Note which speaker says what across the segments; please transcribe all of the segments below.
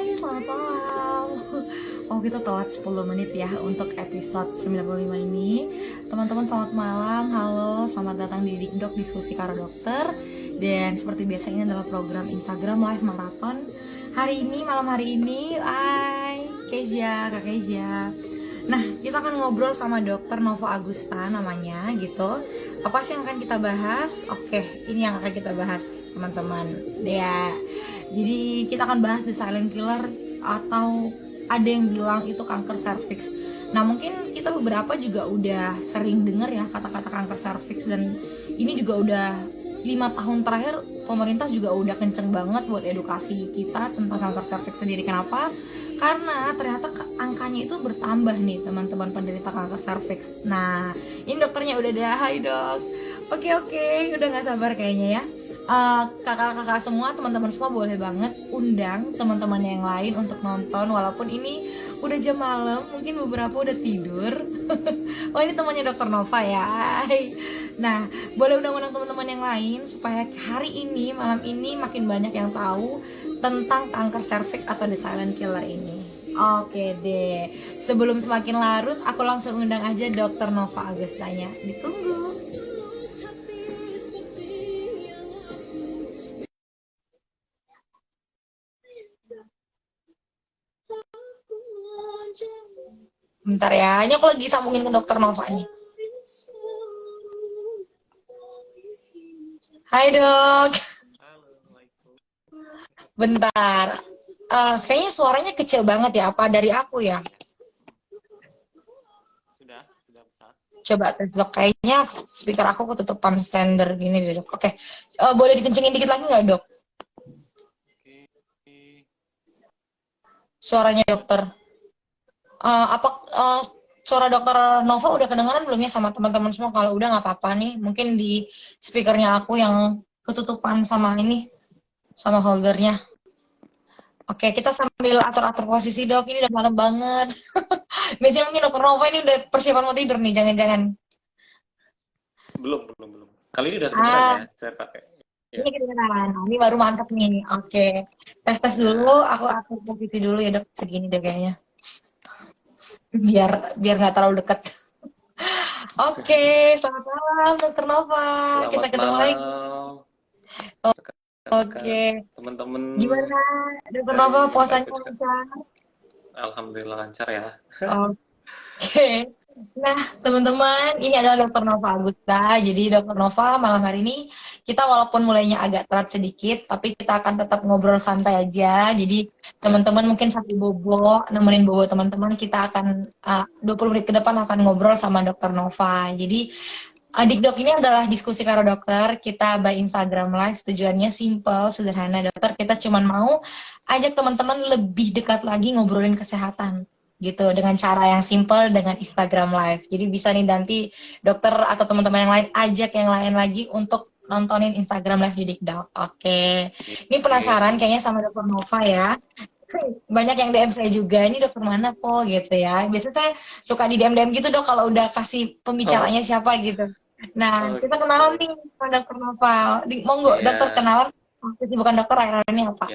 Speaker 1: Hai, selamat malam. Oh, kita telat 10 menit ya untuk episode 95 ini. Teman-teman selamat malam, halo, selamat datang di Dikdok Diskusi Karo Dokter. Dan seperti biasa ini adalah program Instagram Live Marathon. Malam hari ini, hai, Kak Kezia. Nah, kita akan ngobrol sama Dokter Nova Agusta namanya gitu. Apa sih yang akan kita bahas? Oke, ini yang akan kita bahas, teman-teman. Ya. Jadi kita akan bahas the silent killer atau ada yang bilang itu kanker serviks. Nah, mungkin kita beberapa juga udah sering dengar ya kata-kata kanker serviks, dan ini juga udah 5 tahun terakhir pemerintah juga udah kenceng banget buat edukasi kita tentang kanker serviks sendiri. Kenapa? Karena ternyata angkanya itu bertambah nih teman-teman penderita kanker serviks. Nah, ini dokternya udah ada. Hai dok. Oke, udah gak sabar kayaknya ya. Kakak-kakak semua, teman-teman semua boleh banget undang teman-teman yang lain untuk nonton, walaupun ini udah jam malam, mungkin beberapa udah tidur. Oh, ini temannya Dokter Nova ya. Hai. Nah, boleh undang-undang teman-teman yang lain supaya hari ini, malam ini makin banyak yang tahu tentang kanker serviks atau the silent killer ini. Oke deh, sebelum semakin larut, aku langsung undang aja Dokter Nova Agustanya. Ditunggu. Bentar ya, ini aku lagi sambungin ke Dokter Nova nih. Hai dok. Bentar. Kayaknya suaranya kecil banget ya, apa dari aku ya?
Speaker 2: Sudah besar.
Speaker 1: Coba tes dok, kayaknya speaker aku ketutupan standar gini deh dok. Oke, boleh dikencengin dikit lagi nggak dok?
Speaker 2: Oke.
Speaker 1: Suaranya dokter. Suara Dokter Nova udah kedengaran belum ya sama teman-teman semua? Kalau udah nggak apa-apa nih, mungkin di speakernya aku yang ketutupan sama ini, sama holdernya. Oke, kita sambil atur-atur posisi dok, ini udah malam banget. Biasanya mungkin Dokter Nova ini udah persiapan mau tidur nih, jangan-jangan.
Speaker 2: Belum. Kali ini udah kedengeran ya, saya pakai. Ya.
Speaker 1: Ini kedengeran, ini baru mantap nih. Oke, tes dulu, aku atur posisi dulu ya dok, segini deh kayaknya. Biar nggak terlalu dekat. Oke, selamat malam Dokter Nova.
Speaker 2: Selamat
Speaker 1: Kita ketemu
Speaker 2: malam.
Speaker 1: lagi. Oke.
Speaker 2: Teman-teman.
Speaker 1: Gimana Dokter Nova, puasanya lancar?
Speaker 2: Alhamdulillah lancar ya.
Speaker 1: Oke. Nah, teman-teman, ini adalah Dokter Nova Agusta. Jadi Dokter Nova malam hari ini kita walaupun mulainya agak telat sedikit, tapi kita akan tetap ngobrol santai aja. Jadi teman-teman mungkin sambil bobo, nemenin bobo teman-teman, kita akan 20 menit ke depan akan ngobrol sama Dokter Nova. Jadi Dikdok ini adalah diskusi karo dokter, kita by Instagram Live, tujuannya simple, sederhana dokter, kita cuma mau ajak teman-teman lebih dekat lagi ngobrolin kesehatan gitu, dengan cara yang simple, dengan Instagram Live. Jadi bisa nih nanti dokter atau teman-teman yang lain ajak yang lain lagi untuk nontonin Instagram Live di Dikdok. Oke, ini penasaran kayaknya sama Dokter Nova ya. Banyak yang DM saya juga, ini dokter mana po gitu ya. Biasanya saya suka di DM gitu dok kalau udah kasih pembicaranya siapa gitu. Nah, kita kenalan nih sama Dokter Nova. Monggo, dokter kenalan kesibukan dokter akhir-akhir ini apa?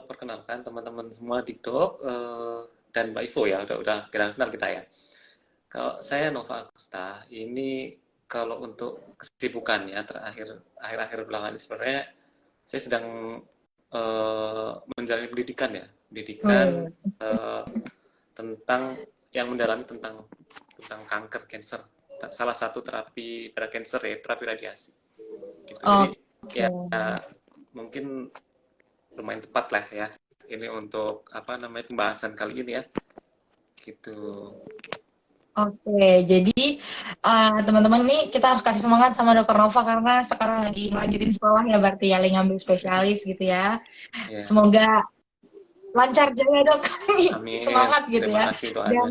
Speaker 2: Perkenalkan teman-teman semua Dikdok dan Mbak Ivo ya, udah kenal kita ya. Kalau saya Nova Agusta, ini kalau untuk kesibukan ya akhir-akhir belakangan ini sebenarnya saya sedang menjalani pendidikan tentang yang mendalami tentang kanker, cancer. Salah satu terapi pada cancer ya, terapi radiasi. Gitu. Jadi ya mungkin lumayan tepat lah ya ini untuk pembahasan kali ini ya. Gitu.
Speaker 1: Oke, jadi teman-teman nih kita harus kasih semangat sama Dokter Nova karena sekarang lagi lanjutin sekolah ya, berarti ya lagi ngambil spesialis gitu ya. Semoga lancar jaya dok.
Speaker 2: Amin.
Speaker 1: Semangat gitu.
Speaker 2: Terima
Speaker 1: ya.
Speaker 2: kasih doanya.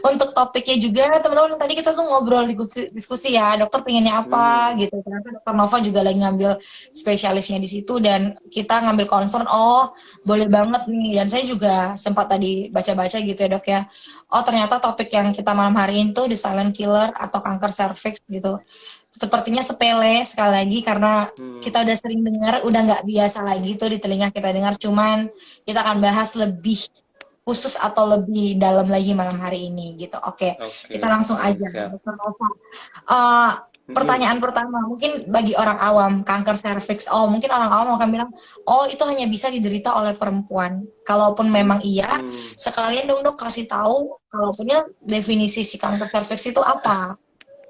Speaker 1: Untuk topiknya juga teman-teman tadi kita tuh ngobrol diskusi ya dokter pengennya apa
Speaker 2: Hmm,
Speaker 1: gitu ternyata dokter Nova juga lagi ngambil spesialisnya di situ dan kita ngambil concern oh boleh banget nih dan saya juga sempat tadi baca-baca gitu ya dok ya oh ternyata topik yang kita malam hari ini tuh the silent killer atau kanker cervix gitu sepertinya sepele sekali lagi karena kita
Speaker 2: hmm,
Speaker 1: udah sering dengar udah nggak biasa lagi tuh di telinga kita dengar cuman kita akan bahas lebih khusus atau lebih dalam lagi malam hari ini gitu. Oke,
Speaker 2: oke,
Speaker 1: kita langsung
Speaker 2: oke,
Speaker 1: aja.
Speaker 2: siap.
Speaker 1: Dokter Nova. Eh,
Speaker 2: Hmm,
Speaker 1: pertanyaan pertama, mungkin bagi orang awam, kanker serviks. Oh, mungkin orang awam akan bilang, oh itu hanya bisa diderita oleh perempuan. Kalaupun
Speaker 2: hmm,
Speaker 1: memang iya,
Speaker 2: hmm,
Speaker 1: sekalian dong dok kasih tahu, kalaupunnya definisi si kanker serviks itu apa?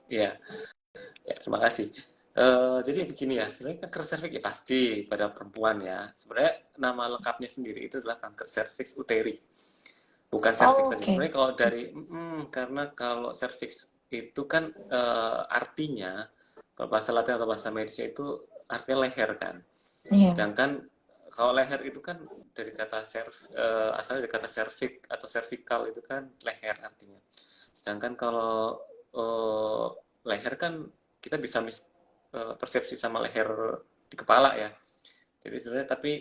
Speaker 2: ya, ya, terima kasih. Jadi begini ya, sebenarnya kanker serviks ya pasti pada perempuan ya. Sebenarnya nama lengkapnya sendiri itu adalah kanker serviks uteri, bukan serviks
Speaker 1: Oh,
Speaker 2: saja.
Speaker 1: oke.
Speaker 2: Sebenarnya kalau dari, karena kalau serviks itu kan artinya, kalau bahasa Latin atau bahasa medisnya itu artinya leher kan.
Speaker 1: Iya.
Speaker 2: Sedangkan kalau leher itu kan dari kata asalnya dari kata cervix atau cervical itu kan leher artinya. Sedangkan kalau eh, leher kan kita bisa persepsi sama leher di kepala ya. Jadi sebenarnya tapi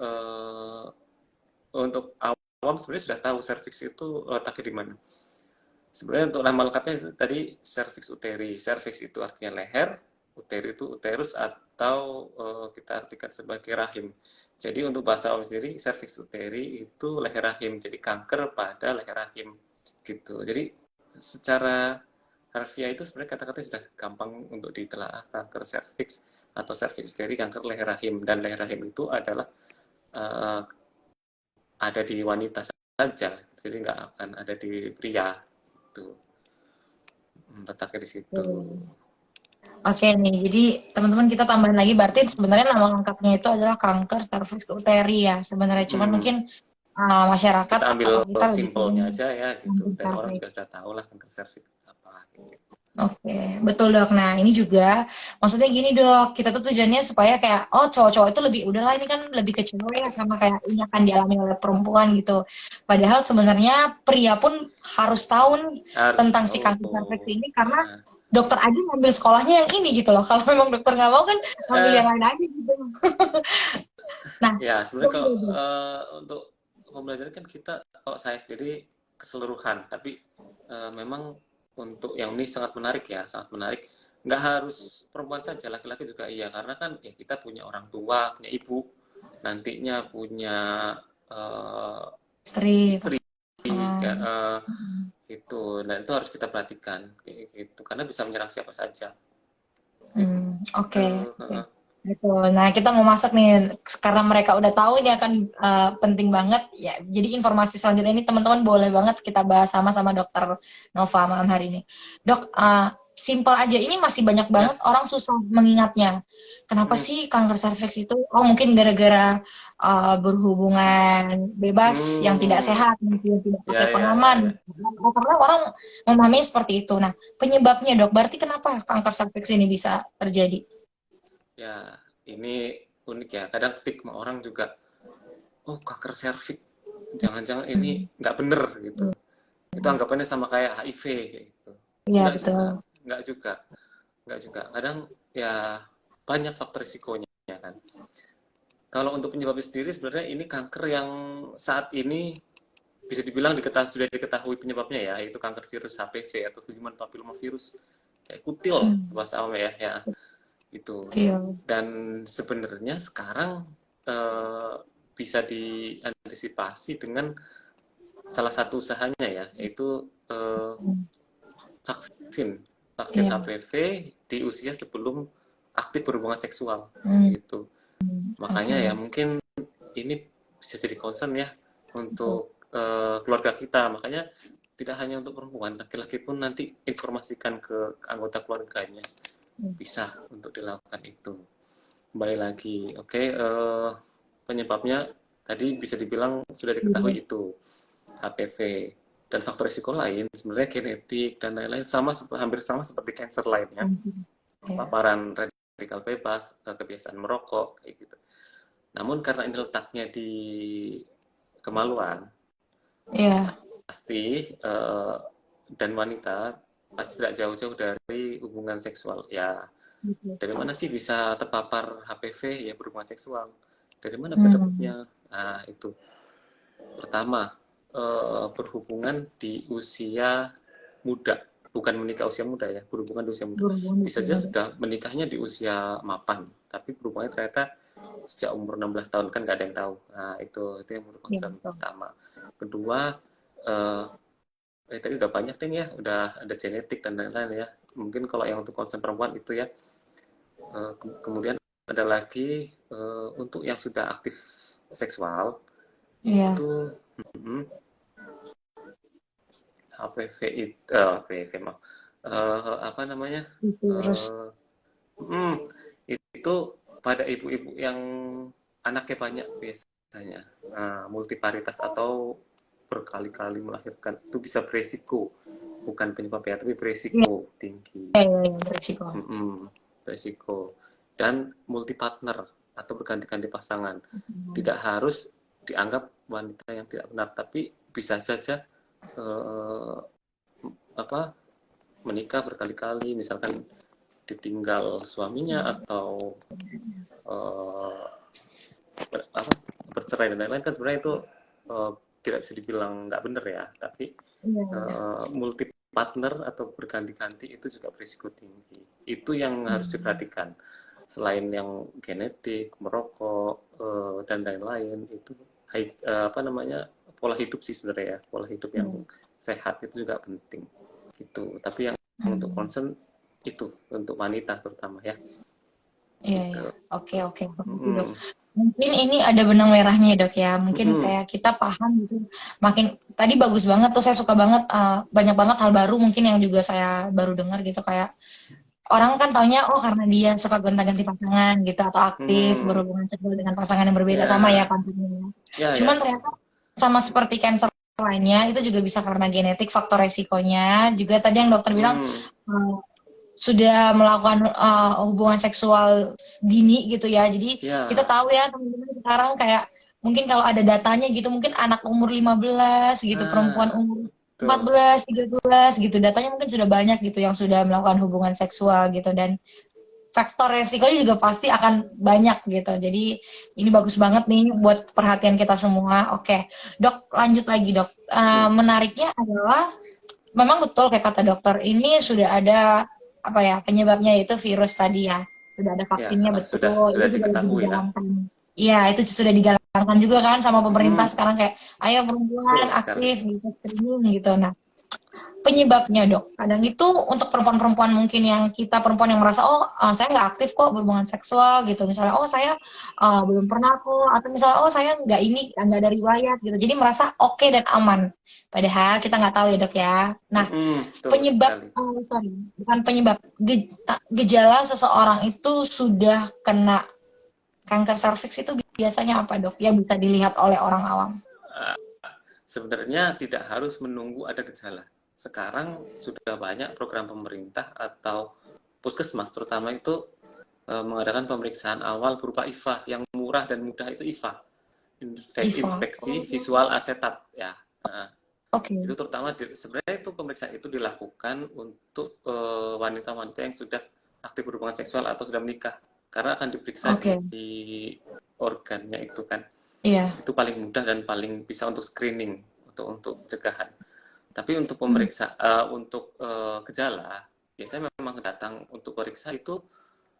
Speaker 2: eh, untuk awam sebenarnya sudah tahu cervix itu letaknya di mana. Sebenarnya untuk nama lengkapnya tadi cervix uteri. Cervix itu artinya leher, uteri itu uterus atau kita artikan sebagai rahim. Jadi untuk bahasa awam sendiri, cervix uteri itu leher rahim. Jadi kanker pada leher rahim gitu. Jadi secara harfiah itu sebenarnya kata-kata sudah gampang untuk ditelaah kanker cervix atau cervix uteri kanker leher rahim dan leher rahim itu adalah eh, ada di wanita saja. Jadi nggak akan ada di pria itu. Letaknya di situ.
Speaker 1: Oke nih, jadi teman-teman kita tambahin lagi berarti sebenarnya nama lengkapnya itu adalah kanker cervix uteri ya sebenarnya cuman
Speaker 2: Hmm,
Speaker 1: mungkin masyarakat
Speaker 2: kita ambil
Speaker 1: atau kita lebih
Speaker 2: simpelnya
Speaker 1: sering
Speaker 2: aja ya gitu.
Speaker 1: kanker
Speaker 2: Dan orang
Speaker 1: cervix.
Speaker 2: juga sudah tahu lah kanker serviks apa gitu.
Speaker 1: Oke, betul dok. Nah ini juga maksudnya gini dok, kita tuh tujuannya supaya kayak oh cowok-cowok itu lebih udahlah ini kan lebih ke cewek ya sama kayak ini akan dialami oleh perempuan gitu. Padahal sebenarnya pria pun harus tahu nih
Speaker 2: Harus
Speaker 1: tentang si kanker cervix
Speaker 2: tahu.
Speaker 1: ini karena
Speaker 2: Nah,
Speaker 1: dokter aja ngambil sekolahnya yang ini gitu loh. Kalau memang dokter nggak mau kan ngambil yang
Speaker 2: eh,
Speaker 1: lain aja gitu. Nah,
Speaker 2: ya sebenarnya kalau
Speaker 1: boleh dok.
Speaker 2: untuk pembelajaran kan kita kalau saya sendiri keseluruhan, tapi memang untuk yang ini sangat menarik ya, sangat menarik. Nggak harus perempuan saja, laki-laki juga iya, karena kan ya kita punya orang tua, punya ibu, nantinya punya eh,
Speaker 1: Istri
Speaker 2: istri
Speaker 1: pasangan.
Speaker 2: ya itu dan itu harus kita perhatikan kayak gitu karena bisa menyerang siapa saja
Speaker 1: Oke,
Speaker 2: gitu.
Speaker 1: oke. Betul. Nah, kita mau masak nih karena mereka udah tahu ini akan penting banget ya. Jadi informasi selanjutnya ini teman-teman boleh banget kita bahas sama-sama Dokter Nova malam hari ini. Dok, simpel aja ini masih banyak banget
Speaker 2: Ya.
Speaker 1: orang susah mengingatnya. Kenapa
Speaker 2: Hmm.
Speaker 1: sih kanker serviks itu? Oh, mungkin gara-gara berhubungan bebas yang tidak
Speaker 2: Hmm.
Speaker 1: sehat, mungkin tidak
Speaker 2: Ya,
Speaker 1: pakai
Speaker 2: ya, ya,
Speaker 1: pengaman.
Speaker 2: ya,
Speaker 1: Karena orang memahami seperti itu. Nah, penyebabnya dok, berarti kenapa kanker serviks ini bisa terjadi?
Speaker 2: ya, ini unik ya, kadang stigma orang juga oh kanker serviks jangan-jangan ini nggak bener gitu, itu anggapannya sama kayak HIV kayak gitu.
Speaker 1: Iya,
Speaker 2: nggak
Speaker 1: betul.
Speaker 2: juga nggak juga nggak juga kadang ya banyak faktor risikonya kan. Kalau untuk penyebabnya sendiri sebenarnya ini kanker yang saat ini bisa dibilang sudah diketahui penyebabnya ya, yaitu kanker virus HPV atau human papillomavirus kayak kutil
Speaker 1: Hmm,
Speaker 2: bahasa awamnya ya itu.
Speaker 1: betul.
Speaker 2: Dan sebenarnya sekarang eh, bisa diantisipasi dengan salah satu usahanya ya, yaitu
Speaker 1: Hmm,
Speaker 2: vaksin vaksin
Speaker 1: iya.
Speaker 2: HPV di usia sebelum aktif berhubungan seksual
Speaker 1: Hmm,
Speaker 2: gitu.
Speaker 1: oke.
Speaker 2: Makanya ya mungkin ini bisa jadi concern ya untuk keluarga kita. Makanya tidak hanya untuk perempuan, laki-laki pun nanti informasikan ke anggota keluarganya bisa untuk dilakukan itu. Kembali lagi, oke, penyebabnya tadi bisa dibilang sudah diketahui itu HPV dan faktor risiko lain sebenarnya genetik dan lain-lain hampir sama seperti cancer lainnya,
Speaker 1: Iya.
Speaker 2: paparan radikal bebas, kebiasaan merokok kayak gitu. Namun karena ini letaknya di kemaluan,
Speaker 1: Iya.
Speaker 2: pasti dan wanita pasti tidak jauh-jauh dari hubungan seksual. Ya, dari mana sih bisa terpapar HPV? Ya berhubungan seksual. Dari mana bisa dapatnya? Nah, itu. Pertama, berhubungan di usia muda. Bukan menikah usia muda ya, berhubungan di usia muda. Bisa saja sudah menikahnya di usia mapan, tapi berhubungannya ternyata sejak umur 16 tahun, kan nggak ada yang tahu. Nah, itu yang merupakan concern pertama. Kedua, tadi udah banyak deh ya, udah ada genetik dan lain-lain ya. Mungkin kalau yang untuk concern perempuan itu ya. Kemudian ada lagi untuk yang sudah aktif seksual, itu HPV itu HPV apa namanya, itu pada ibu-ibu yang anaknya banyak biasanya, multiparitas atau berkali-kali melahirkan, itu bisa beresiko, bukan penyebab ya, tapi beresiko tinggi. Beresiko. Dan multi partner atau berganti-ganti pasangan. Tidak harus dianggap wanita yang tidak benar, tapi bisa saja menikah berkali-kali, misalkan ditinggal suaminya atau bercerai dan lain-lain, kan sebenarnya itu tidak bisa dibilang nggak benar ya, tapi multi partner atau berganti-ganti itu juga berisiko tinggi. Itu yang harus diperhatikan. Selain yang genetik, merokok dan lain-lain, itu pola hidup sih sebenarnya ya, pola hidup yang sehat itu juga penting. Gitu. Tapi yang untuk concern itu untuk wanita terutama ya.
Speaker 1: Iya. Oke. Mungkin ini ada benang merahnya dok ya, mungkin kayak kita paham gitu. Makin tadi bagus banget tuh, saya suka banget, banyak banget hal baru mungkin yang juga saya baru dengar gitu, kayak orang kan taunya karena dia suka gonta-ganti pasangan gitu atau aktif berhubungan seksual dengan pasangan yang berbeda, sama ya kontennya. Cuman ternyata sama seperti cancer lainnya itu juga bisa karena genetik, faktor resikonya juga tadi yang dokter bilang sudah melakukan hubungan seksual dini gitu ya. Jadi kita tahu ya teman-teman sekarang kayak mungkin kalau ada datanya gitu, mungkin anak umur 15 gitu, perempuan umur 14, 13 gitu, datanya mungkin sudah banyak gitu yang sudah melakukan hubungan seksual gitu, dan faktor resikonya juga pasti akan banyak gitu. Jadi ini bagus banget nih buat perhatian kita semua. Oke, dok, lanjut lagi dok. Menariknya adalah memang betul kayak kata dokter, ini sudah ada penyebabnya, yaitu virus tadi ya, sudah ada vaksinnya, betul,
Speaker 2: sudah
Speaker 1: itu
Speaker 2: diketahui ya.
Speaker 1: Iya, itu sudah digalakkan juga kan sama pemerintah sekarang, kayak ayo perempuan aktif gitu, screening gitu. Nah, penyebabnya dok, kadang itu untuk perempuan-perempuan mungkin yang kita perempuan yang merasa saya nggak aktif kok berhubungan seksual gitu, misalnya saya belum pernah kok, atau misalnya saya nggak ada riwayat gitu, jadi merasa oke dan aman, padahal kita nggak tahu ya dok ya. Nah, gejala seseorang itu sudah kena kanker serviks itu biasanya apa dok yang bisa dilihat oleh orang awam?
Speaker 2: Sebenarnya tidak harus menunggu ada gejala. Sekarang sudah banyak program pemerintah atau puskesmas terutama itu mengadakan pemeriksaan awal berupa IVA, yang murah dan mudah itu IVA, inspeksi visual asetat ya. Itu terutama sebenarnya itu pemeriksaan itu dilakukan untuk wanita-wanita yang sudah aktif berhubungan seksual atau sudah menikah, karena akan diperiksa di organnya itu kan. Itu paling mudah dan paling bisa untuk screening, untuk pencegahan. Tapi untuk untuk gejala, biasanya memang datang untuk periksa itu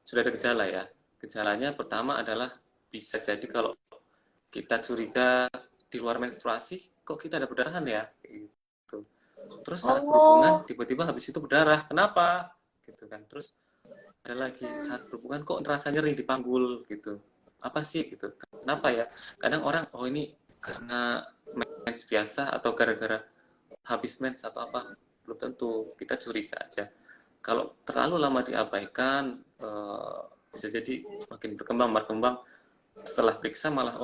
Speaker 2: sudah ada gejala ya. Gejalanya pertama adalah bisa jadi kalau kita curiga di luar menstruasi, kok kita ada perdarahan ya? Gitu. Terus saat berhubungan, tiba-tiba habis itu berdarah. Kenapa? Gitu kan. Terus ada lagi saat berhubungan kok terasa nyeri di panggul gitu. Apa sih gitu? Kenapa ya? Kadang orang, ini karena mens biasa atau gara-gara habis mens atau apa, belum tentu, kita curiga aja. Kalau terlalu lama diabaikan, bisa jadi makin berkembang, setelah periksa malah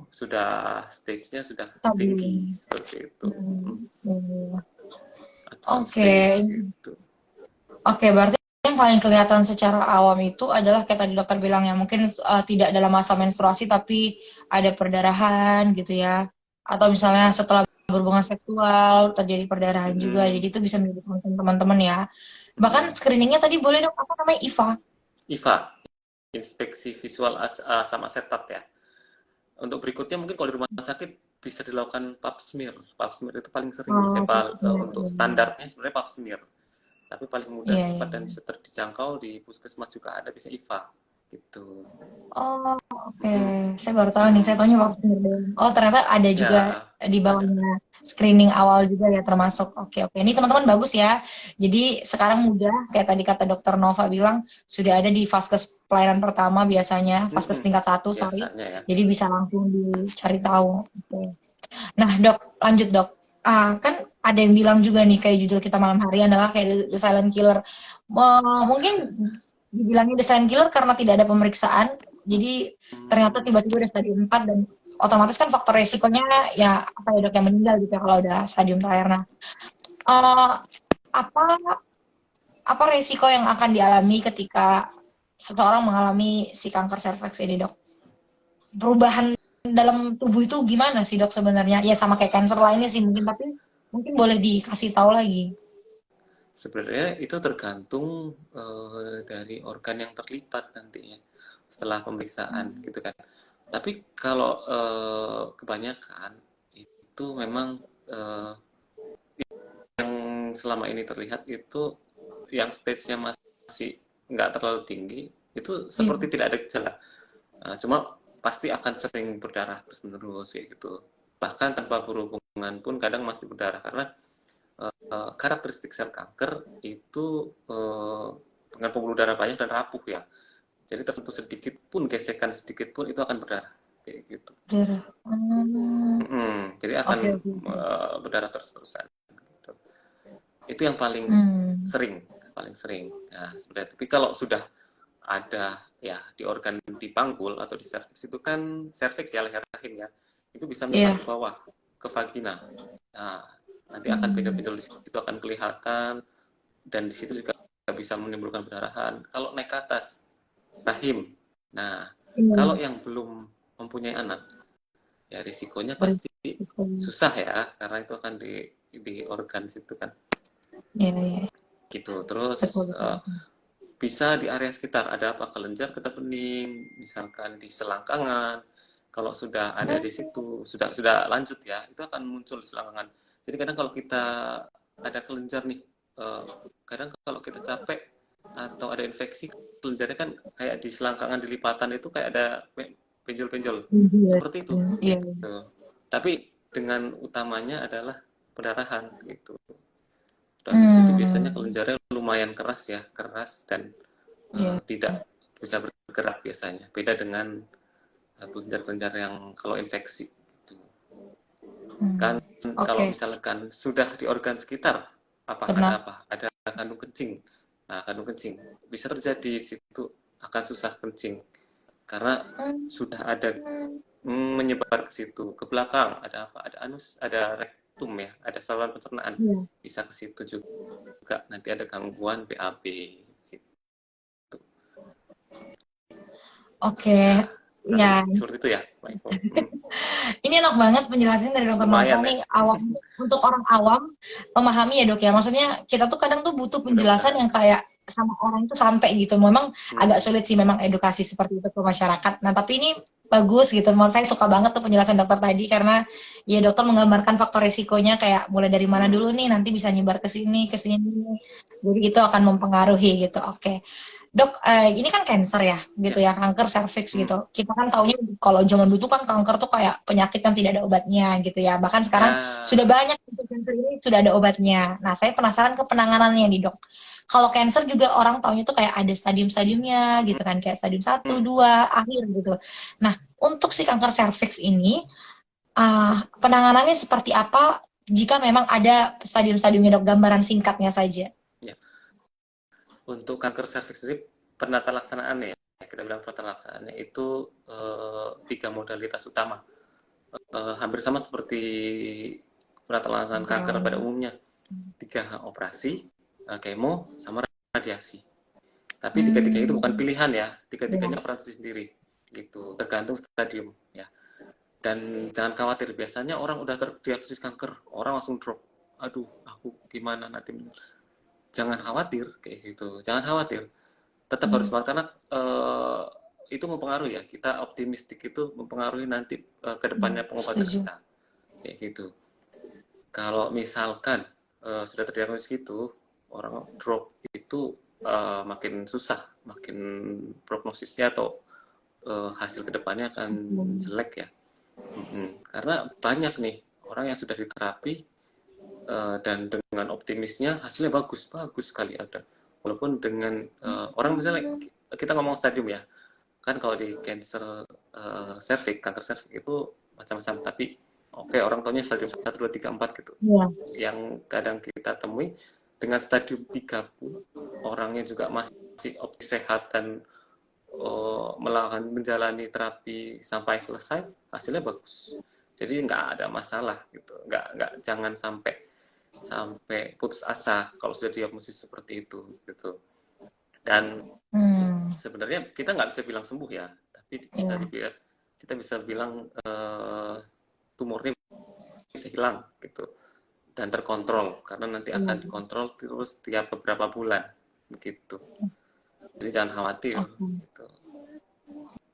Speaker 2: sudah stage-nya sudah tinggi, seperti itu.
Speaker 1: Oke, berarti yang paling kelihatan secara awam itu adalah kayak tadi dokter bilang ya, mungkin tidak dalam masa menstruasi tapi ada perdarahan gitu ya, atau misalnya setelah berhubungan seksual, terjadi perdarahan juga.
Speaker 2: Mm,
Speaker 1: Jadi itu bisa menjadi concern teman-teman ya. Bahkan
Speaker 2: mm.
Speaker 1: screeningnya tadi boleh dok, apa namanya IVA?
Speaker 2: IVA, inspeksi visual asam asetat ya. Untuk berikutnya mungkin kalau di rumah sakit bisa dilakukan pap smear. Pap smear itu paling sering
Speaker 1: Oh,
Speaker 2: untuk standarnya sebenarnya pap smear. Tapi paling mudah,
Speaker 1: iya, iya.
Speaker 2: cepat dan bisa terjangkau di puskesmas juga ada bisa IVA gitu.
Speaker 1: Oh, oke.
Speaker 2: Mm,
Speaker 1: Saya baru tahu nih, saya
Speaker 2: mm.
Speaker 1: taunya vaksin doang. Oh, ternyata ada juga
Speaker 2: Ya,
Speaker 1: di
Speaker 2: ada.
Speaker 1: bawahnya screening awal juga ya termasuk. Oke, oke. Ini teman-teman bagus ya. Jadi sekarang mudah, kayak tadi kata dokter Nova bilang, sudah ada di vaskes pelayanan pertama biasanya, vaskes
Speaker 2: Mm-mm.
Speaker 1: tingkat 1, sorry.
Speaker 2: Biasanya ya.
Speaker 1: Jadi bisa langsung dicari tahu. Oke. Nah, dok, lanjut dok. Kan ada yang bilang juga nih, kayak judul kita malam hari adalah kayak The Silent Killer. Mungkin dibilangnya The Silent Killer karena tidak ada pemeriksaan. Jadi ternyata
Speaker 2: Hmm,
Speaker 1: tiba-tiba udah stadium 4 dan otomatis kan faktor resikonya ya apa ya dok yang meninggal gitu ya kalau udah stadium terakhir. Nah, eh, apa apa resiko yang akan dialami ketika seseorang mengalami si kanker serviks ini dok? Perubahan dalam tubuh itu gimana sih dok sebenarnya? Ya sama kayak cancer lainnya sih mungkin, tapi mungkin boleh dikasih tahu lagi.
Speaker 2: sebenarnya itu tergantung dari organ yang terlibat nantinya setelah pemeriksaan gitu kan. Tapi kalau kebanyakan itu memang eh, yang selama ini terlihat itu yang stage-nya masih nggak terlalu tinggi, itu
Speaker 1: Iya,
Speaker 2: seperti tidak ada gejala. Cuma pasti akan sering berdarah terus-menerus ya gitu. Bahkan tanpa berhubungan pun kadang masih berdarah karena karakteristik sel kanker itu dengan pembuluh darah banyak dan rapuh ya. Jadi tersentuh sedikit pun, gesekan sedikit pun itu akan berdarah kayak gitu.
Speaker 1: darah.
Speaker 2: Jadi akan
Speaker 1: Oke, oke, oke.
Speaker 2: berdarah terus-terusan. Gitu. Itu yang
Speaker 1: Hmm,
Speaker 2: sering, paling sering. Nah, sebenarnya. Tapi kalau sudah ada ya di organ di panggul atau di serviks itu kan serviks ya leher rahim ya, itu bisa menyebar
Speaker 1: iya.
Speaker 2: ke bawah ke vagina. Nah, nanti akan
Speaker 1: Hmm,
Speaker 2: pinjol-pinjol di situ akan kelihatan dan di situ juga bisa menimbulkan pendarahan. Kalau naik ke atas rahim, nah kalau
Speaker 1: iya.
Speaker 2: yang belum mempunyai anak ya risikonya pasti
Speaker 1: Berisiko.
Speaker 2: susah ya karena itu akan di organ situ kan
Speaker 1: Iya, iya.
Speaker 2: gitu. Terus
Speaker 1: Betul, betul.
Speaker 2: bisa di area sekitar ada apa kelenjar getah bening, misalkan di selangkangan. Kalau sudah ada di situ, sudah lanjut ya, itu akan muncul di selangkangan. Jadi kadang kalau kita ada kelenjar nih, eh, kadang kalau kita capek atau ada infeksi, kelenjarnya kan kayak di selangkangan di lipatan itu kayak ada penjol-penjol.
Speaker 1: Iya,
Speaker 2: Seperti itu,
Speaker 1: iya.
Speaker 2: gitu. Tapi dengan utamanya adalah pendarahan gitu. Dan di situ biasanya
Speaker 1: Hmm,
Speaker 2: kelenjarnya lumayan keras ya, keras dan
Speaker 1: iya.
Speaker 2: tidak bisa bergerak biasanya. Beda dengan kelenjar-kelenjar yang kalau infeksi. Gitu. Kan
Speaker 1: Hmm.
Speaker 2: kalau
Speaker 1: Oke,
Speaker 2: misalkan sudah di organ sekitar, ada
Speaker 1: kenapa?
Speaker 2: apa? Ada kandung kencing. Nah, kandung kencing bisa terjadi di situ akan susah kencing karena sudah ada menyebar ke situ. Ke belakang ada apa? Ada anus, ada rektum ya, ada saluran pencernaan.
Speaker 1: Iya.
Speaker 2: Bisa ke situ juga. Nanti ada gangguan BAB. Gitu.
Speaker 1: Oke,
Speaker 2: Nah, kurang lebih
Speaker 1: ya.
Speaker 2: seperti itu ya, Pak Eko.
Speaker 1: Ini enak banget penjelasannya dari Dokter Nova
Speaker 2: Lumayan ya,
Speaker 1: nih. Awam untuk orang awam memahami ya dok ya. Maksudnya kita tuh kadang tuh butuh penjelasan
Speaker 2: mudah-mudahan.
Speaker 1: yang kayak sama orang itu sampai gitu. Memang agak
Speaker 2: Hmm.
Speaker 1: sulit sih memang edukasi seperti itu ke masyarakat. Nah tapi ini bagus gitu. Menurut saya suka banget tuh penjelasan dokter tadi karena ya dokter menggambarkan faktor risikonya kayak mulai dari mana
Speaker 2: Hmm.
Speaker 1: dulu nih nanti bisa nyebar ke sini. Jadi itu akan mempengaruhi gitu. Oke. Dok, ini kan cancer ya, gitu
Speaker 2: Ya.
Speaker 1: ya, kanker serviks
Speaker 2: Hmm.
Speaker 1: gitu. Kita kan taunya kalau zaman dulu kan kanker tuh kayak penyakit yang tidak ada obatnya gitu ya. Bahkan sekarang sudah
Speaker 2: Ya.
Speaker 1: banyak untuk cancer ini sudah ada obatnya. Nah, saya penasaran ke penanganannya nih, Dok. Kalau cancer juga orang taunya tuh kayak ada stadium-stadiumnya gitu kan, kayak stadium satu,
Speaker 2: Hmm.
Speaker 1: 2, akhir gitu. Nah, untuk si kanker serviks ini, penanganannya seperti apa jika memang ada stadium-stadiumnya, Dok? Gambaran singkatnya saja.
Speaker 2: Ya. Untuk kanker serviks sendiri penata laksanaannya ya. Kita bilang penata laksanaannya itu tiga modalitas utama. Hampir sama seperti penata laksanaan
Speaker 1: Kanker
Speaker 2: kanker pada
Speaker 1: lainnya.
Speaker 2: umumnya. Tiga operasi, kemo, sama radiasi. Tapi tiga-tiganya itu bukan
Speaker 1: Hmm,
Speaker 2: pilihan ya.
Speaker 1: ya.
Speaker 2: Tiga-tiganya operasi sendiri. Gitu. Tergantung stadium ya. Dan jangan khawatir, biasanya orang udah terdiagnosis kanker, orang langsung drop. Aduh, aku gimana nanti? Jangan khawatir kayak gitu, jangan khawatir. Tetap harus semangat karena itu mempengaruhi ya. Kita optimistik itu mempengaruhi nanti ke depannya pengobatan
Speaker 1: Setuju.
Speaker 2: kita. Kayak gitu. Kalau misalkan sudah terdiagnosis gitu, orang drop itu makin susah, makin prognosisnya atau hasil kedepannya akan jelek ya. Karena banyak nih orang yang sudah diterapi dan dengan optimisnya hasilnya bagus sekali ada. Walaupun dengan orang misalnya kita ngomong stadium ya, kan kalau di kanker serviks itu macam-macam, tapi oke, orang tuanya stadium 1, 2, 3, 4 gitu.
Speaker 1: Iya.
Speaker 2: Yang kadang kita temui dengan stadium 3 pun orangnya juga masih sehat dan menjalani terapi sampai selesai, hasilnya bagus. Jadi nggak ada masalah gitu. Jangan sampai putus asa kalau sudah diagnosis seperti itu gitu. Dan sebenarnya kita nggak bisa bilang sembuh ya, tapi kita bisa bilang tumornya bisa hilang gitu dan terkontrol, karena nanti akan dikontrol terus tiap beberapa bulan begitu. Jadi jangan khawatir. Gitu.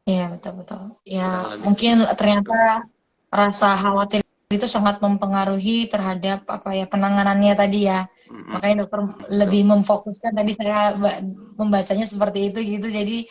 Speaker 1: Iya, betul. Ya, mungkin ternyata rasa khawatir itu sangat mempengaruhi terhadap penanganannya tadi ya. Makanya dokter lebih memfokuskan, tadi saya membacanya seperti itu gitu. Jadi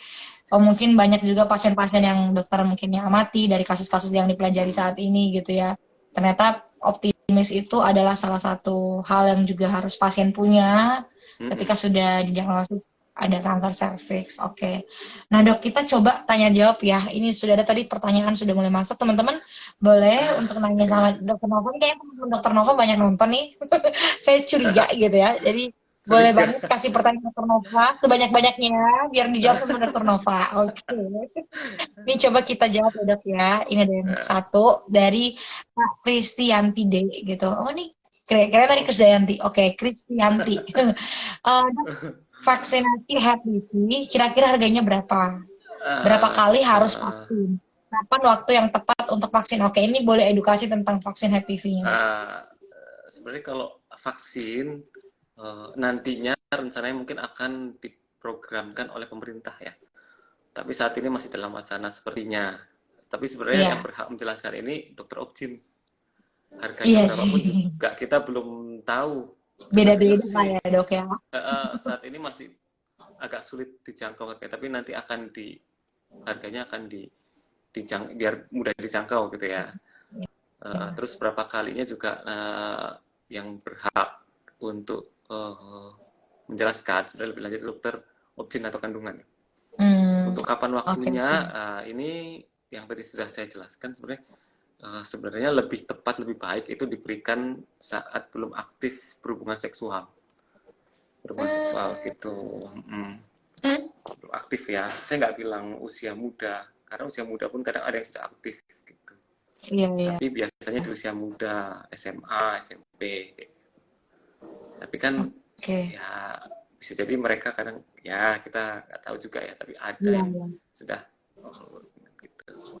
Speaker 1: mungkin banyak juga pasien-pasien yang dokter mungkin yang amati dari kasus-kasus yang dipelajari saat ini gitu ya. Ternyata optimis itu adalah salah satu hal yang juga harus pasien punya ketika sudah didiagnosis ada kanker serviks. Oke. Nah, Dok, kita coba tanya jawab ya. Ini sudah ada tadi pertanyaan sudah mulai masuk. Teman-teman boleh untuk nanya sama Dokter Nova. Kayaknya teman-teman Dokter Nova banyak nonton nih. Saya curiga gitu ya. Jadi boleh banget kasih pertanyaan Dokter Nova sebanyak-banyaknya biar dijawab sama Dokter Nova. Oke. Ini coba kita jawab ya, Dok ya. Ini ada yang satu dari Kak Kristianti D gitu. Oh, nih kira-kira tadi Krisdayanti. Oke, Kristianti. Vaksinasi HPV kira-kira harganya berapa? Berapa kali harus vaksin? Kapan waktu yang tepat untuk vaksin? Oke, ini boleh edukasi tentang vaksin HPV-nya.
Speaker 2: Sebenarnya kalau vaksin nantinya rencananya mungkin akan diprogramkan oleh pemerintah ya. Tapi saat ini masih dalam wacana sepertinya. Tapi sebenarnya yang berhak menjelaskan ini Dokter Opjin. Harganya berapapun juga kita belum tahu.
Speaker 1: Beda-beda lah ya, Dok ya.
Speaker 2: Saat ini masih agak sulit dijangkau, tapi nanti harganya akan biar mudah dijangkau gitu ya. Terus berapa kalinya juga yang berhak untuk menjelaskan sudah lebih lanjut dokter Opjin atau kandungan. Untuk kapan waktunya, ini yang tadi sudah saya jelaskan sebenarnya lebih tepat, lebih baik itu diberikan saat belum aktif berhubungan seksual gitu. Belum aktif ya, saya nggak bilang usia muda, karena usia muda pun kadang ada yang sudah aktif gitu. Tapi biasanya di usia muda, SMA, SMP gitu. Tapi kan ya bisa jadi mereka kadang ya kita nggak tahu juga ya, tapi ada yang sudah gitu.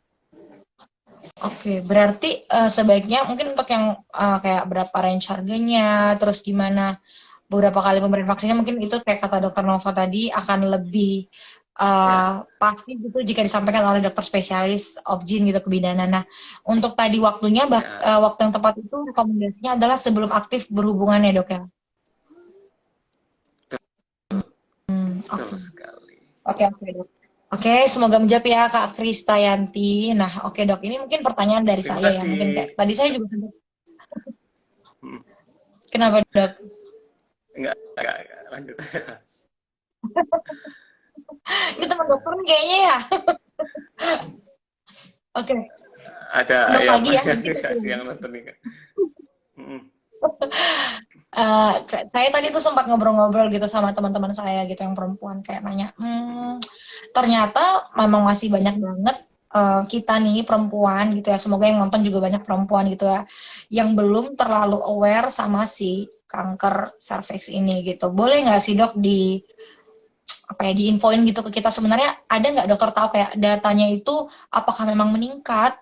Speaker 1: Oke, berarti sebaiknya mungkin untuk yang kayak berapa range harganya, terus gimana beberapa kali pemberian vaksinnya, mungkin itu kayak kata Dokter Nova tadi akan lebih pasti gitu jika disampaikan oleh dokter spesialis Opjin gitu kebidanan. Nah, untuk tadi waktunya, waktu yang tepat itu rekomendasinya adalah sebelum aktif berhubungan ya, Dok ya?
Speaker 2: Betul sekali.
Speaker 1: Oke, Dok. Oke, semoga menjawab ya Kak Kristayanti. Nah, oke Dok, ini mungkin pertanyaan dari saya ya. Mungkin kayak tadi saya juga sempat. Kenapa Dok?
Speaker 2: Enggak, lanjut.
Speaker 1: Ini teman dokter kayaknya ya. Oke.
Speaker 2: Ada
Speaker 1: Dok,
Speaker 2: yang
Speaker 1: lagi ya.
Speaker 2: kasih yang nonton nih.
Speaker 1: Saya tadi tuh sempat ngobrol-ngobrol gitu sama teman-teman saya gitu yang perempuan, kayak nanya, ternyata memang masih banyak banget kita nih perempuan gitu ya, semoga yang nonton juga banyak perempuan gitu ya, yang belum terlalu aware sama si kanker serviks ini gitu. Boleh nggak sih Dok apa ya diinfoin gitu ke kita, sebenarnya ada nggak dokter tahu kayak datanya itu apakah memang meningkat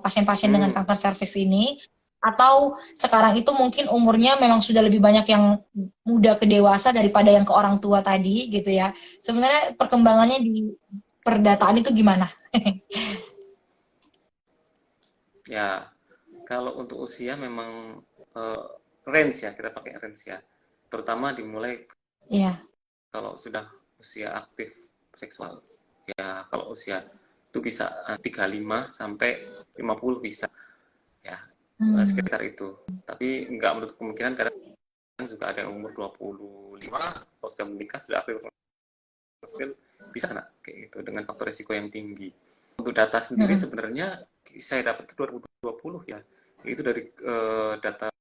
Speaker 1: pasien-pasien dengan
Speaker 2: Hmm,
Speaker 1: kanker serviks ini, atau sekarang itu mungkin umurnya memang sudah lebih banyak yang muda ke dewasa daripada yang ke orang tua tadi gitu ya. Sebenarnya perkembangannya di perdataan itu gimana?
Speaker 2: ya kalau untuk usia memang eh, range ya, kita pakai range ya. Terutama dimulai
Speaker 1: Iya.
Speaker 2: kalau sudah usia aktif seksual. Ya, kalau usia itu bisa 35 sampai 50 bisa ya,
Speaker 1: Hmm.
Speaker 2: sekitar itu. Tapi nggak menutup kemungkinan kadang juga ada yang umur 25 kalau sudah menikah sudah aktif seksual bisa kena kayak gitu dengan faktor risiko yang tinggi. Untuk data sendiri
Speaker 1: Mm-mm.
Speaker 2: sebenarnya saya dapat itu 2020 ya. Itu dari data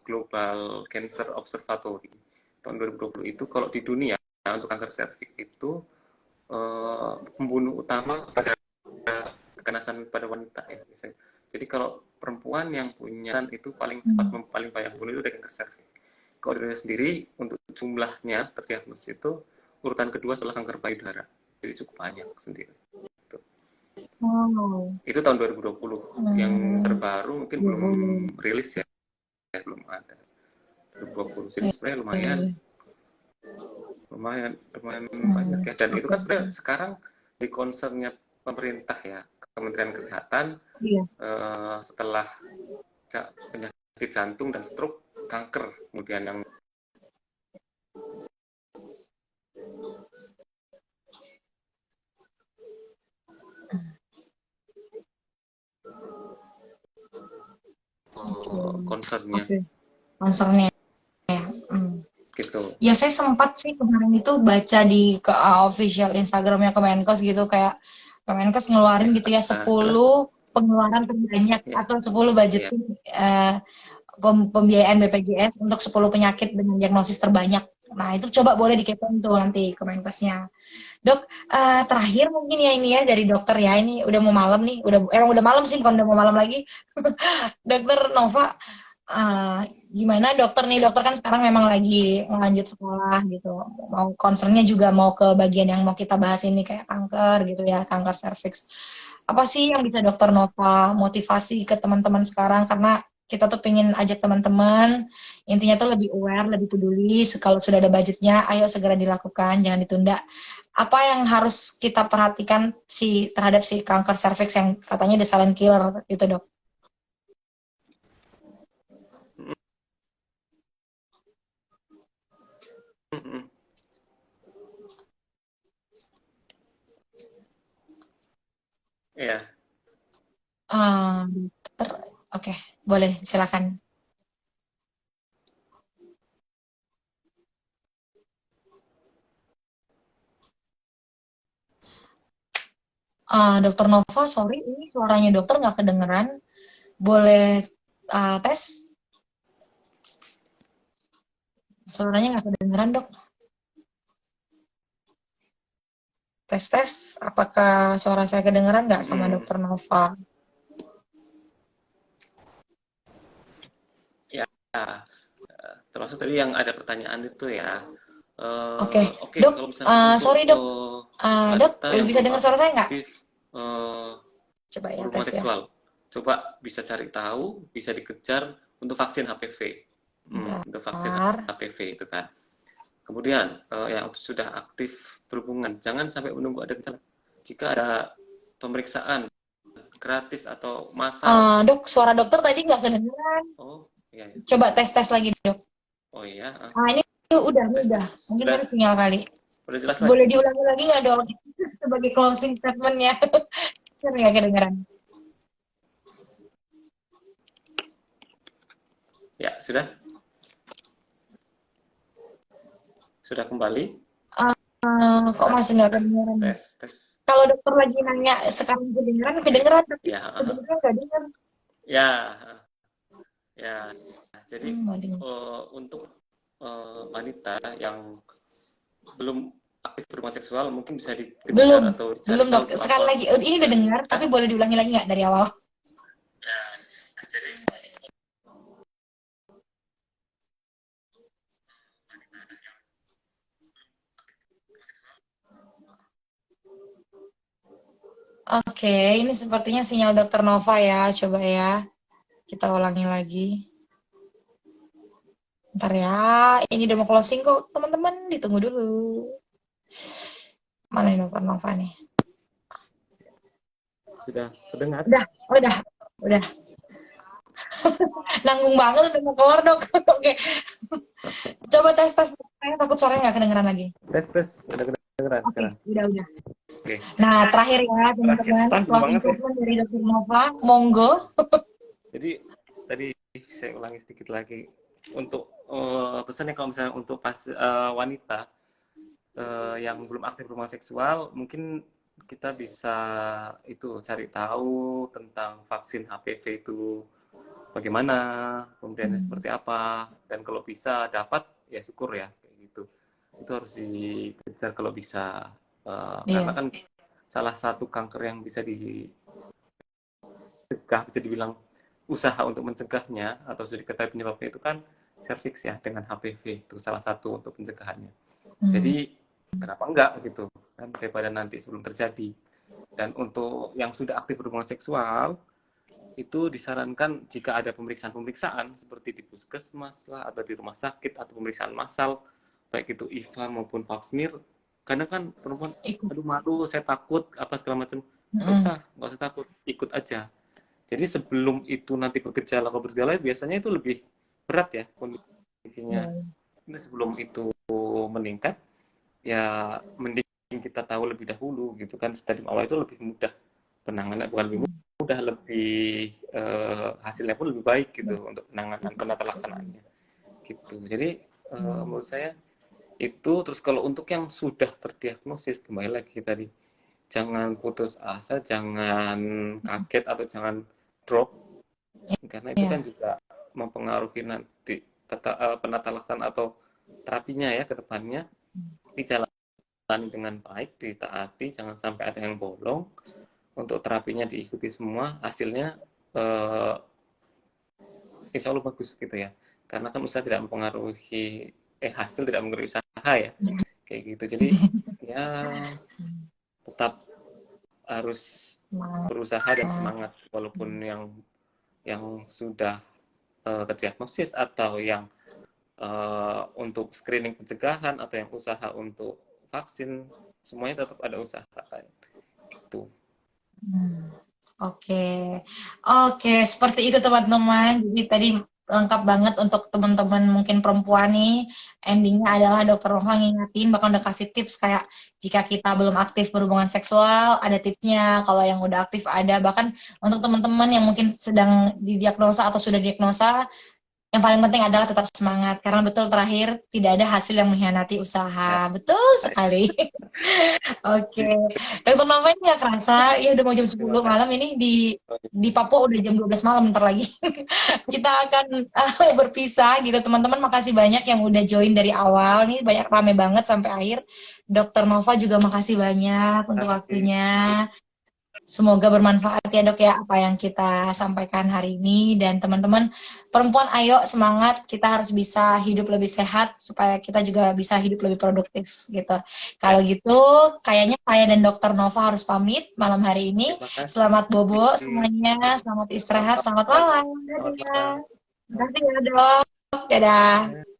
Speaker 2: Global Cancer Observatory tahun 2020 itu kalau di dunia untuk kanker serviks itu pembunuh utama pada kekerasan pada wanita ya misalnya. Jadi kalau perempuan yang punya itu paling cepat
Speaker 1: Hmm.
Speaker 2: paling banyak bunuh itu dari kanker serviks. Kalau Indonesia sendiri untuk jumlahnya terdiagnosis itu urutan kedua setelah kanker payudara. Jadi cukup banyak sendiri.
Speaker 1: Wow.
Speaker 2: Itu tahun 2020. Yang
Speaker 1: Hmm.
Speaker 2: terbaru mungkin belum
Speaker 1: 20.
Speaker 2: rilis ya, belum ada. 2020. Jadi
Speaker 1: Iya,
Speaker 2: sebenarnya
Speaker 1: iya,
Speaker 2: lumayan
Speaker 1: iya.
Speaker 2: lumayan lumayan banyak
Speaker 1: Hmm.
Speaker 2: ya, dan itu
Speaker 1: Oke.
Speaker 2: kan sebenarnya sekarang di concernnya pemerintah ya, Kementerian Kesehatan
Speaker 1: Iya.
Speaker 2: setelah penyakit jantung dan stroke, kanker kemudian yang
Speaker 1: Oke.
Speaker 2: concernnya
Speaker 1: Oke. Concernnya. Hmm.
Speaker 2: gitu.
Speaker 1: Ya saya sempat sih kemarin itu baca di official Instagramnya Kemenkes gitu, kayak Kemenkes ngeluarin
Speaker 2: Ya,
Speaker 1: gitu ya
Speaker 2: jelas
Speaker 1: 10 pengeluaran terbanyak
Speaker 2: ya,
Speaker 1: atau 10 budget
Speaker 2: ya.
Speaker 1: pembiayaan BPJS untuk 10 penyakit dengan diagnosis terbanyak. Nah, itu coba boleh dikepoin tuh nanti Kemenkesnya. Dok, terakhir mungkin ya ini ya dari dokter ya. Ini udah mau malam nih, emang udah malam sih, bukan udah mau malam lagi. Dokter Nova, uh, gimana dokter nih? Dokter kan sekarang memang lagi ngelanjut sekolah gitu. Mau concernnya juga mau ke bagian yang mau kita bahas ini kayak kanker gitu ya, kanker serviks. Apa sih yang bisa dokter Nova motivasi ke teman-teman sekarang? Karena kita tuh pengen ajak teman-teman, intinya tuh lebih aware, lebih peduli. Kalau sudah ada budgetnya, ayo segera dilakukan, jangan ditunda. Apa yang harus kita perhatikan terhadap si kanker serviks yang katanya the silent killer itu dok?
Speaker 2: Ya,
Speaker 1: Dokter, oke, boleh silakan. Dokter Nova, sorry, ini suaranya dokter nggak kedengeran. Boleh tes? Suaranya nggak kedengeran dok. Tes tes, apakah suara saya kedengeran nggak sama dokter Nova?
Speaker 2: ya. Termasuk tadi yang ada pertanyaan itu ya.
Speaker 1: Oke,
Speaker 2: Oke,
Speaker 1: dok,
Speaker 2: kalau misalkan untuk
Speaker 1: sorry dok, dok,
Speaker 2: wanita yang
Speaker 1: bisa
Speaker 2: belum
Speaker 1: dengar suara saya nggak?
Speaker 2: aktif eh,
Speaker 1: Coba ya
Speaker 2: berhubungan
Speaker 1: tes ya.
Speaker 2: seksual, coba bisa cari tahu, bisa dikejar untuk vaksin HPV. Untuk vaksin
Speaker 1: Bentar.
Speaker 2: HPV itu kan. Kemudian yang sudah aktif berhubungan, jangan sampai menunggu ada gejala. Jika ada pemeriksaan gratis atau massal,
Speaker 1: Dok, suara dokter tadi nggak kedengeran.
Speaker 2: oh iya, ya.
Speaker 1: Coba tes tes lagi dok.
Speaker 2: Oh iya,
Speaker 1: Ini udah,
Speaker 2: tes tes
Speaker 1: udah. Mungkin
Speaker 2: sudah
Speaker 1: tadi sinyal kali.
Speaker 2: udah jelas lagi.
Speaker 1: Boleh diulangi lagi nggak dok? Sebagai closing statementnya. Biar nggak kedengeran.
Speaker 2: Ya sudah kembali.
Speaker 1: Kok masih nggak kedengeran?
Speaker 2: Tes tes.
Speaker 1: Kalau dokter lagi nanya sekarang kedengeran,
Speaker 2: Oke,
Speaker 1: kedengeran. Tapi
Speaker 2: ya
Speaker 1: sebenarnya nggak dengar.
Speaker 2: ya ya. Jadi
Speaker 1: Nggak dengar.
Speaker 2: untuk wanita yang belum aktif berhubungan seksual mungkin bisa dikejar
Speaker 1: Belum.
Speaker 2: atau dicari
Speaker 1: Belum
Speaker 2: tahu
Speaker 1: dok.
Speaker 2: untuk
Speaker 1: Sekali
Speaker 2: apa.
Speaker 1: lagi. Ini udah dengar, tapi
Speaker 2: Hah?
Speaker 1: boleh diulangi lagi nggak dari awal?
Speaker 2: Jadi
Speaker 1: Oke, ini sepertinya sinyal Dokter Nova ya. Coba ya, kita ulangi lagi. Ntar ya, ini udah mau closing kok, teman-teman. Ditunggu dulu. Mana nih Dokter Nova nih?
Speaker 2: Sudah terdengar?
Speaker 1: Udah. Nanggung banget udah mau keluar dok. Oke, coba tes. Saya takut suaranya nggak kedengeran lagi.
Speaker 2: Tes, udah kedengeran
Speaker 1: Oke,
Speaker 2: sekarang.
Speaker 1: udah.
Speaker 2: Oke.
Speaker 1: Nah, terakhir ya
Speaker 2: Terakhir,
Speaker 1: teman-teman,
Speaker 2: tanggung
Speaker 1: closing
Speaker 2: banget ya.
Speaker 1: statement dari Dokter Nova, monggo.
Speaker 2: Jadi tadi saya ulangi sedikit lagi untuk pesannya kalau misalnya untuk wanita yang belum aktif hubungan seksual, mungkin kita bisa itu cari tahu tentang vaksin HPV itu bagaimana, pemberiannya seperti apa, dan kalau bisa dapat ya syukur ya kayak gitu. Itu harus dikejar kalau bisa, karena
Speaker 1: Iya.
Speaker 2: kan salah satu kanker yang bisa bisa dibilang usaha untuk mencegahnya atau sudah diketahui penyebabnya itu kan serviks ya dengan HPV itu salah satu untuk pencegahannya. Jadi kenapa enggak gitu kan daripada nanti sebelum terjadi. Dan untuk yang sudah aktif berhubungan seksual itu disarankan jika ada pemeriksaan-pemeriksaan seperti di puskesmas lah atau di rumah sakit atau pemeriksaan massal baik itu IVA maupun pap smear. Karena kan perempuan
Speaker 1: Ikut.
Speaker 2: aduh malu saya takut apa segala macam, nggak usah takut, ikut aja. Jadi sebelum itu nanti bergejala atau bergejala biasanya itu lebih berat ya kondisinya. Ini sebelum itu meningkat ya mending kita tahu lebih dahulu gitu kan, stadium awal itu lebih mudah penanganan, bukan lebih mudah, lebih hasilnya pun lebih baik gitu untuk penanganan penata laksanaannya gitu. Jadi menurut saya itu. Terus kalau untuk yang sudah terdiagnosis kembali lagi tadi, jangan putus asa, jangan kaget atau jangan drop karena itu kan
Speaker 1: Iya.
Speaker 2: juga mempengaruhi nanti penata laksana atau terapinya ya ke depannya. Dijalani dengan baik, ditaati, jangan sampai ada yang bolong. Untuk terapinya diikuti semua, hasilnya insya Allah bagus gitu ya. Karena kan usaha tidak mempengaruhi, hasil tidak mempengaruhi usaha ya. Kayak gitu. Jadi ya tetap harus berusaha dan semangat walaupun yang sudah terdiagnosis atau yang untuk screening pencegahan atau yang usaha untuk vaksin, semuanya tetap ada usaha gitu.
Speaker 1: Oke, seperti itu teman-teman. Jadi tadi lengkap banget untuk teman-teman mungkin perempuan nih. Endingnya adalah dokter Nova ngingetin, bahkan udah kasih tips kayak jika kita belum aktif berhubungan seksual, ada tipsnya. Kalau yang udah aktif ada. Bahkan untuk teman-teman yang mungkin sedang didiagnosa atau sudah diagnosa, yang paling penting adalah tetap semangat. Karena betul terakhir, tidak ada hasil yang mengkhianati
Speaker 2: Ya,
Speaker 1: usaha. Betul sekali. Oke, Dokter Nova ini nggak kerasa, ya udah mau jam
Speaker 2: terima
Speaker 1: 10
Speaker 2: kasih.
Speaker 1: malam ini di Papua udah jam 12 malam ntar lagi. Kita akan berpisah gitu teman-teman. Makasih banyak yang udah join dari awal nih, banyak rame banget sampai akhir. Dokter Nova juga makasih banyak untuk waktunya. Semoga bermanfaat ya dok ya apa yang kita sampaikan hari ini, dan teman-teman perempuan ayo semangat, kita harus bisa hidup lebih sehat supaya kita juga bisa hidup lebih produktif gitu. Kalau
Speaker 2: Ya,
Speaker 1: gitu kayaknya saya dan dokter Nova harus pamit malam hari ini.
Speaker 2: terima kasih.
Speaker 1: Selamat bobo semuanya, selamat istirahat, selamat malam.
Speaker 2: Selamat malam.
Speaker 1: Dadah. Terima kasih ya dok. Dadah.